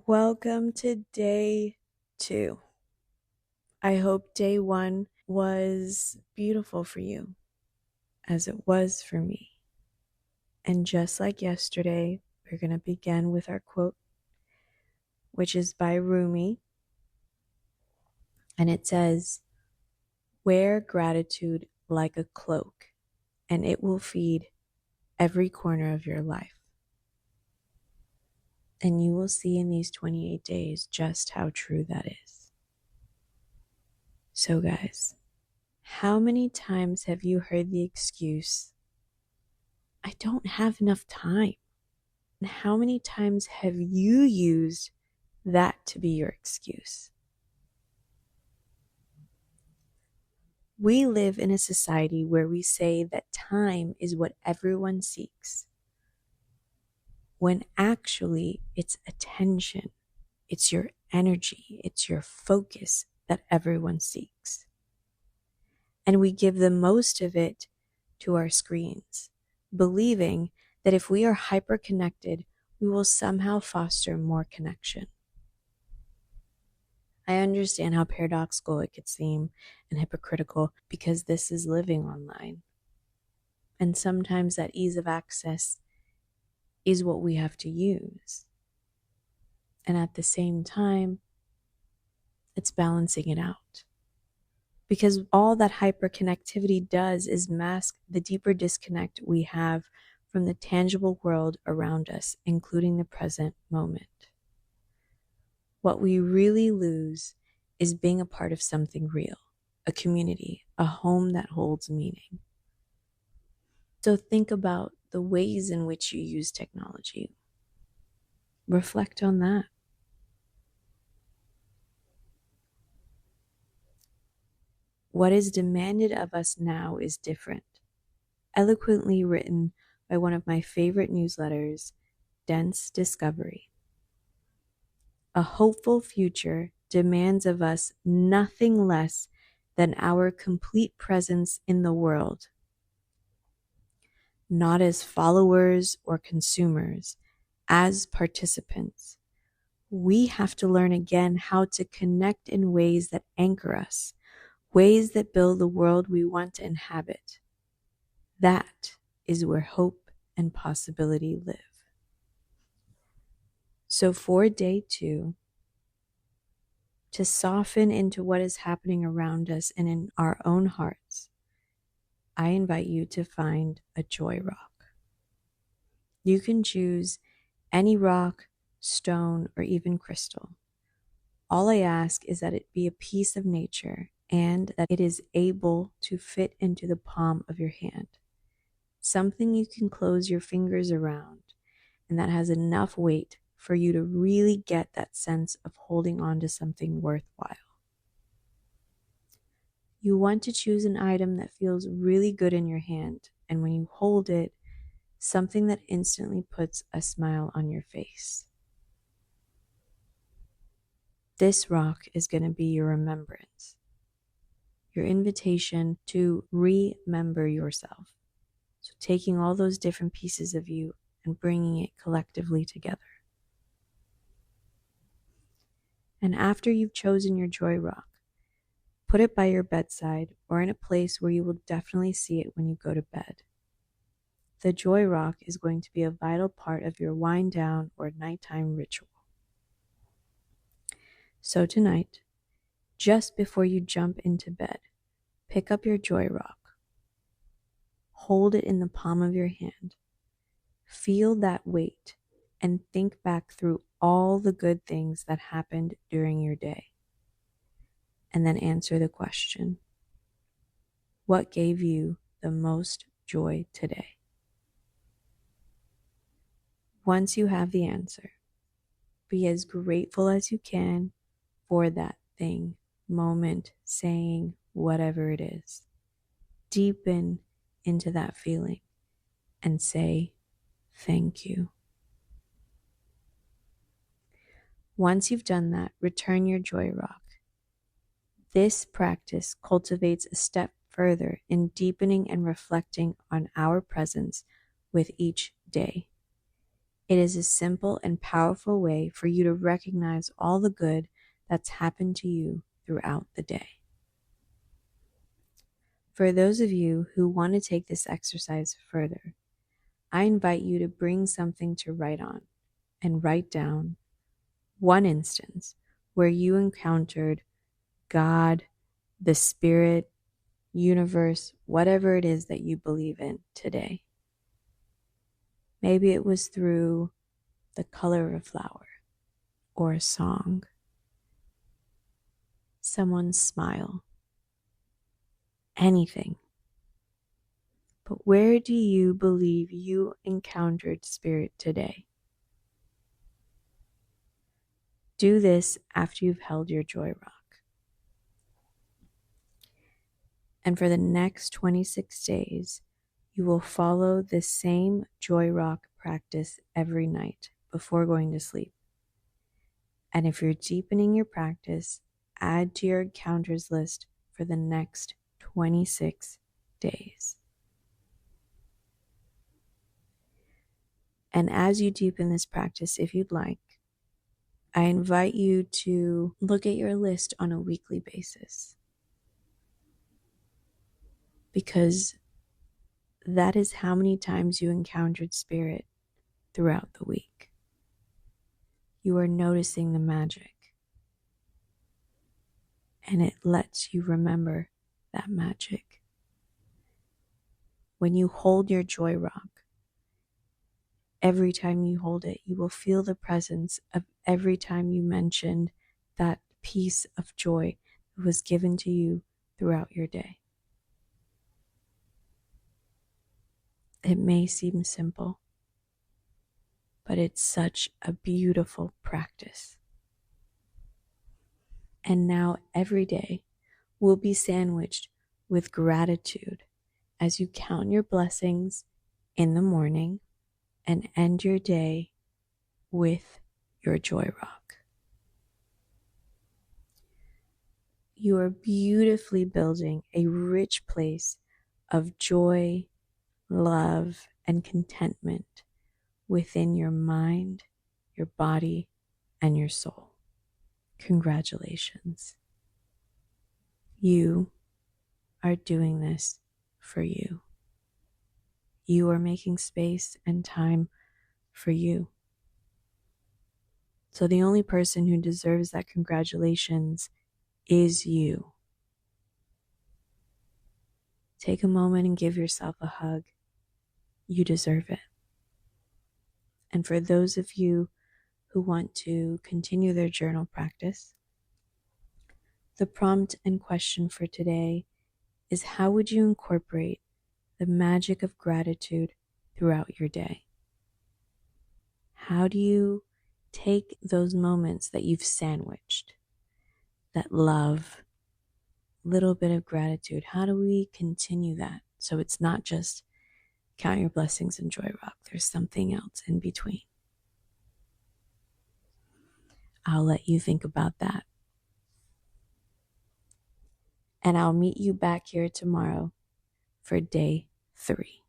Welcome to day 2. I hope day 1 was beautiful for you, as it was for me. And just like yesterday, we're going to begin with our quote, which is by Rumi. And it says, "Wear gratitude like a cloak, and it will feed every corner of your life." And you will see in these 28 days just how true that is. So guys, how many times have you heard the excuse, "I don't have enough time"? And how many times have you used that to be your excuse? We live in a society where we say that time is what everyone seeks, when actually it's attention, it's your energy, it's your focus that everyone seeks. And we give the most of it to our screens, believing that if we are hyper-connected, we will somehow foster more connection. I understand how paradoxical it could seem and hypocritical because this is living online. And sometimes that ease of access is what we have to use. And at the same time, it's balancing it out. Because all that hyperconnectivity does is mask the deeper disconnect we have from the tangible world around us, including the present moment. What we really lose is being a part of something real, a community, a home that holds meaning. So think about the ways in which you use technology. Reflect on that. What is demanded of us now is different. Eloquently written by one of my favorite newsletters, Dense Discovery. A hopeful future demands of us nothing less than our complete presence in the world, not as followers or consumers, as participants. We have to learn again how to connect in ways that anchor us, ways that build the world we want to inhabit. That is where hope and possibility live. So for day 2, to soften into what is happening around us and in our own hearts, I invite you to find a joy rock. You can choose any rock, stone, or even crystal. All I ask is that it be a piece of nature and that it is able to fit into the palm of your hand. Something you can close your fingers around and that has enough weight for you to really get that sense of holding on to something worthwhile. You want to choose an item that feels really good in your hand, and when you hold it, something that instantly puts a smile on your face. This rock is going to be your remembrance, your invitation to remember yourself. So taking all those different pieces of you and bringing it collectively together. And after you've chosen your joy rock, put it by your bedside or in a place where you will definitely see it when you go to bed. The joy rock is going to be a vital part of your wind down or nighttime ritual. So tonight, just before you jump into bed, pick up your joy rock. Hold it in the palm of your hand. Feel that weight and think back through all the good things that happened during your day. And then answer the question, what gave you the most joy today? Once you have the answer, be as grateful as you can for that thing, moment, saying, whatever it is. Deepen into that feeling and say, thank you. Once you've done that, return your joy rock. This practice cultivates a step further in deepening and reflecting on our presence with each day. It is a simple and powerful way for you to recognize all the good that's happened to you throughout the day. For those of you who want to take this exercise further, I invite you to bring something to write on and write down one instance where you encountered God, the Spirit, universe, whatever it is that you believe in today. Maybe it was through the color of a flower or a song, someone's smile, anything. But where do you believe you encountered Spirit today? Do this after you've held your joy rock. And for the next 26 days, you will follow the same joy rock practice every night before going to sleep. And if you're deepening your practice, add to your encounters list for the next 26 days. And as you deepen this practice, if you'd like, I invite you to look at your list on a weekly basis, because that is how many times you encountered Spirit throughout the week. You are noticing the magic, and it lets you remember that magic. When you hold your joy rock, every time you hold it, you will feel the presence of every time you mentioned that piece of joy that was given to you throughout your day. It may seem simple, but it's such a beautiful practice. And now every day will be sandwiched with gratitude as you count your blessings in the morning and end your day with your joy rock. You are beautifully building a rich place of joy, love, and contentment within your mind, your body, and your soul. Congratulations. You are doing this for you. You are making space and time for you. So the only person who deserves that congratulations is you. Take a moment and give yourself a hug. You deserve it. And for those of you who want to continue their journal practice, the prompt and question for today is, how would you incorporate the magic of gratitude throughout your day? How do you take those moments that you've sandwiched, that love, little bit of gratitude? How do we continue that so it's not just count your blessings and joy rock? There's something else in between. I'll let you think about that. And I'll meet you back here tomorrow for day 3.